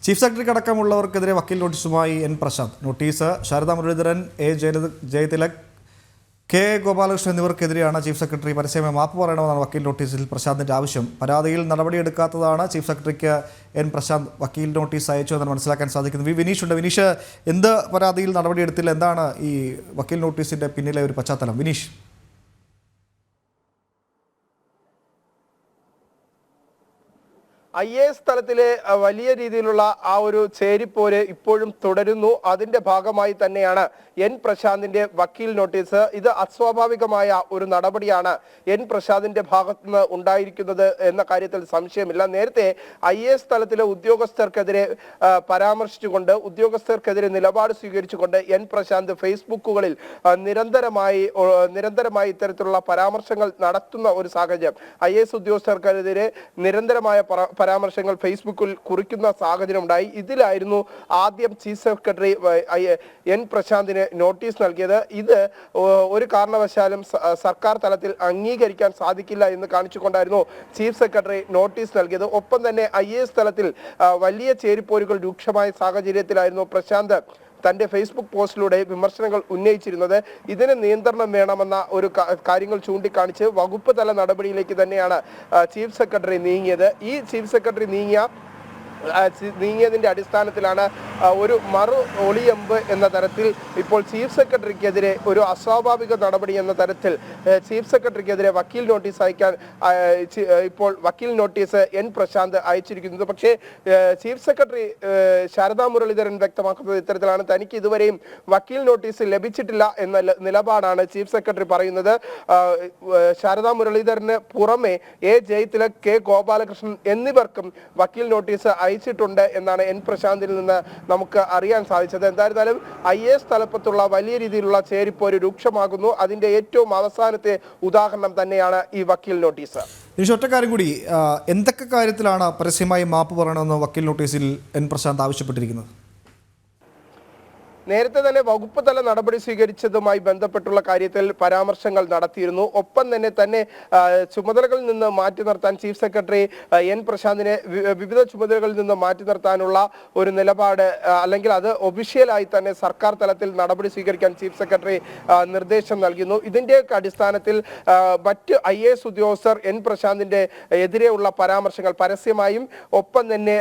Chief സെക്രട്ടറിക്ക് അടക്കമുള്ളവർക്കെതിരെ വക്കീൽ നോട്ടീസുമായി N Prashanth. Notice Sharada Muraleedharan, A Jayathilak, K Gopalakrishnan എന്നിവർക്കെതിരെയാണ് ചീഫ് സെക്രട്ടറി പരസ്യമായി മാപ്പ് പറയണമെന്നാണ് വക്കീൽ നോട്ടീസിൽ പ്രശാന്തിന്റെ ആവശ്യം. പരാതിയിൽ നടപടിയെടുക്കാത്തതാണ് ചീഫ് സെക്രട്ടറിക്ക് എൻ പ്രശാന്ത് വക്കീൽ നോട്ടീസ് അയച്ചു എന്നാണ് മനസ്സിലാക്കാൻ സാധിക്കുന്നത്. വിനീഷ് ഉണ്ട്. വിനീഷ്, എന്ത് പരാതിയിൽ നടപടിയെടുത്തില്ല? എന്താണ് ഈ വക്കീൽ നോട്ടീസിന്റെ പിന്നിലെ ഒരു പശ്ചാത്തലം? വിനീഷ്. IAS തലത്തിലെ വലിയ രീതിയിലുള്ള ആ ഒരു ചേരിപ്പോര് ഇപ്പോഴും തുടരുന്നു. അതിന്റെ ഭാഗമായി തന്നെയാണ് എൻ പ്രശാന്തിന്റെ വക്കീൽ നോട്ടീസ്. ഇത് അസ്വാഭാവികമായ ഒരു നടപടിയാണ് എൻ പ്രശാന്തിന്റെ ഭാഗത്തുനിന്ന് ഉണ്ടായിരിക്കുന്നത് എന്ന കാര്യത്തിൽ സംശയമില്ല. നേരത്തെ IAS തലത്തിലെ ഉദ്യോഗസ്ഥർക്കെതിരെ പരാമർശിച്ചുകൊണ്ട്, ഉദ്യോഗസ്ഥർക്കെതിരെ നിലപാട് സ്വീകരിച്ചുകൊണ്ട് എൻ പ്രശാന്ത് ഫേസ്ബുക്കുകളിൽ നിരന്തരമായി ഇത്തരത്തിലുള്ള പരാമർശങ്ങൾ നടത്തുന്ന ഒരു സാഹചര്യം, IAS ഉദ്യോഗസ്ഥർക്കെതിരെ നിരന്തരമായ പരാമർശങ്ങൾ ഫേസ്ബുക്കിൽ കുറിക്കുന്ന സാഹചര്യം ഉണ്ടായി. ഇതിലായിരുന്നു ആദ്യം ചീഫ് സെക്രട്ടറി എൻ പ്രശാന്തിന് നോട്ടീസ് നൽകിയത്. ഇത് ഒരു കാരണവശാലും സർക്കാർ തലത്തിൽ അംഗീകരിക്കാൻ സാധിക്കില്ല എന്ന് കാണിച്ചുകൊണ്ടായിരുന്നു ചീഫ് സെക്രട്ടറി നോട്ടീസ് നൽകിയത്. ഒപ്പം തന്നെ IAS തലത്തിൽ വലിയ ചേരിപ്പോരുകൾ രൂക്ഷമായ സാഹചര്യത്തിലായിരുന്നു പ്രശാന്ത് തന്റെ ഫേസ്ബുക്ക് പോസ്റ്റിലൂടെ വിമർശനങ്ങൾ ഉന്നയിച്ചിരുന്നത്. ഇതിന് നിയന്ത്രണം വേണമെന്ന ഒരു കാര്യങ്ങൾ ചൂണ്ടിക്കാണിച്ച് വകുപ്പ് തല നടപടിയിലേക്ക് തന്നെയാണ് ചീഫ് സെക്രട്ടറി നീങ്ങിയത്. ഈ ചീഫ് സെക്രട്ടറി നീങ്ങിയതിന്റെ അടിസ്ഥാനത്തിലാണ് ഒരു മറു ഒളിയമ്പ് എന്ന തരത്തിൽ ഇപ്പോൾ ചീഫ് സെക്രട്ടറിക്കെതിരെ ഒരു അസ്വാഭാവിക നടപടി എന്ന തരത്തിൽ ചീഫ് സെക്രട്ടറിക്കെതിരെ വക്കീൽ നോട്ടീസ് അയക്കാൻ ഇപ്പോൾ വക്കീൽ നോട്ടീസ് എൻ പ്രശാന്ത് അയച്ചിരിക്കുന്നത്. പക്ഷേ ചീഫ് സെക്രട്ടറി ശാരദാ മുരളീധരൻ വ്യക്തമാക്കുന്നത് ഇത്തരത്തിലാണ്. തനിക്ക് ഇതുവരെയും വക്കീൽ നോട്ടീസ് ലഭിച്ചിട്ടില്ല എന്ന നിലപാടാണ് ചീഫ് സെക്രട്ടറി പറയുന്നത്. ശാരദാ മുരളീധരന് പുറമെ എ ജയതിലക്, കെ ഗോപാലകൃഷ്ണൻ എന്നിവർക്കും വക്കീൽ നോട്ടീസ് അയച്ചിട്ടുണ്ട് എന്നാണ് എൻ പ്രശാന്തിൽ നിന്ന് നമുക്ക് അറിയാൻ സാധിച്ചത്. എന്തായിരുന്നാലും IAS തലപ്പത്തുള്ള വലിയ രീതിയിലുള്ള ചേരിപ്പോര് രൂക്ഷമാകുന്നു. അതിന്റെ ഏറ്റവും അവസാനത്തെ ഉദാഹരണം തന്നെയാണ് ഈ വക്കീൽ നോട്ടീസ്. ഒറ്റ കാര്യം കൂടി, എന്തൊക്കെ കാര്യത്തിലാണ് പരസ്യമായി മാപ്പ് പറയണമെന്ന് വക്കീൽ നോട്ടീസിൽ എൻ പ്രശാന്ത് ആവശ്യപ്പെട്ടിരിക്കുന്നത്? നേരത്തെ തന്നെ വകുപ്പ് തല നടപടി സ്വീകരിച്ചതുമായി ബന്ധപ്പെട്ടുള്ള കാര്യത്തിൽ പരാമർശങ്ങൾ നടത്തിയിരുന്നു. ഒപ്പം തന്നെ ചുമതലകളിൽ നിന്ന് മാറ്റി നിർത്താൻ ചീഫ് സെക്രട്ടറി എൻ പ്രശാന്തിനെ വിവിധ ചുമതലകളിൽ നിന്ന് മാറ്റി നിർത്താനുള്ള ഒരു നിലപാട്, അല്ലെങ്കിൽ അത് ഒഫീഷ്യലായി തന്നെ സർക്കാർ തലത്തിൽ നടപടി സ്വീകരിക്കാൻ ചീഫ് സെക്രട്ടറി നിർദ്ദേശം നൽകുന്നു. ഇതിന്റെയൊക്കെ അടിസ്ഥാനത്തിൽ മറ്റ് IAS ഉദ്യോഗസ്ഥർ എൻ പ്രശാന്തിന്റെ എതിരെയുള്ള പരാമർശങ്ങൾ പരസ്യമായും ഒപ്പം തന്നെ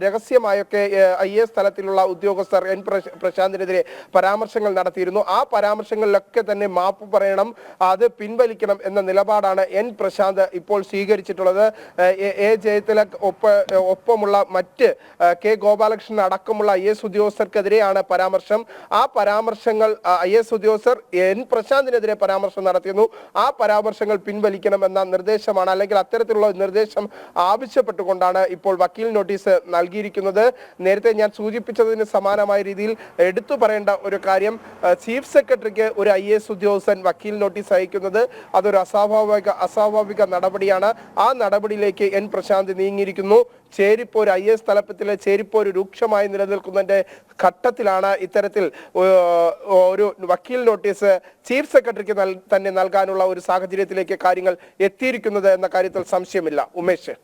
രഹസ്യമായൊക്കെ IAS തലത്തിലുള്ള ഉദ്യോഗസ്ഥർ എൻ പ്രശാന്ത് െതിരെ പരാമർശങ്ങൾ നടത്തിയിരുന്നു. ആ പരാമർശങ്ങളിലൊക്കെ തന്നെ മാപ്പ് പറയണം, അത് പിൻവലിക്കണം എന്ന നിലപാടാണ് എൻ പ്രശാന്ത് ഇപ്പോൾ സ്വീകരിച്ചിട്ടുള്ളത്. എ ജയതിലക് ഒപ്പമുള്ള മറ്റ് കെ ഗോപാലകൃഷ്ണൻ അടക്കമുള്ള IAS ഉദ്യോഗസ്ഥർക്കെതിരെയാണ് പരാമർശം. ആ പരാമർശങ്ങൾ IAS ഉദ്യോഗസ്ഥർ എൻ പ്രശാന്തിനെതിരെ പരാമർശം നടത്തിയിരുന്നു. ആ പരാമർശങ്ങൾ പിൻവലിക്കണമെന്ന നിർദ്ദേശമാണ്, അല്ലെങ്കിൽ അത്തരത്തിലുള്ള നിർദ്ദേശം ആവശ്യപ്പെട്ടുകൊണ്ടാണ് ഇപ്പോൾ വക്കീൽ നോട്ടീസ് നൽകിയിരിക്കുന്നത്. നേരത്തെ ഞാൻ സൂചിപ്പിച്ചതിന് സമാനമായ രീതിയിൽ എടുത്തു പറയേണ്ട ഒരു കാര്യം, ചീഫ് സെക്രട്ടറിക്ക് ഒരു IAS ഉദ്യോഗസ്ഥൻ വക്കീൽ നോട്ടീസ് അയക്കുന്നത് അതൊരു അസ്വാഭാവിക നടപടിയാണ്. ആ നടപടിയിലേക്ക് എൻ പ്രശാന്ത് നീങ്ങിയിരിക്കുന്നു. ചേരിപ്പോര് IAS തലപ്പത്തിലെ ചേരിപ്പോര് രൂക്ഷമായി നിലനിൽക്കുന്നതിന്റെ ഘട്ടത്തിലാണ് ഇത്തരത്തിൽ ഒരു വക്കീൽ നോട്ടീസ് ചീഫ് സെക്രട്ടറിക്ക് തന്നെ നൽകാനുള്ള ഒരു സാഹചര്യത്തിലേക്ക് കാര്യങ്ങൾ എത്തിയിരിക്കുന്നത് എന്ന കാര്യത്തിൽ സംശയമില്ല. ഉമേഷ്.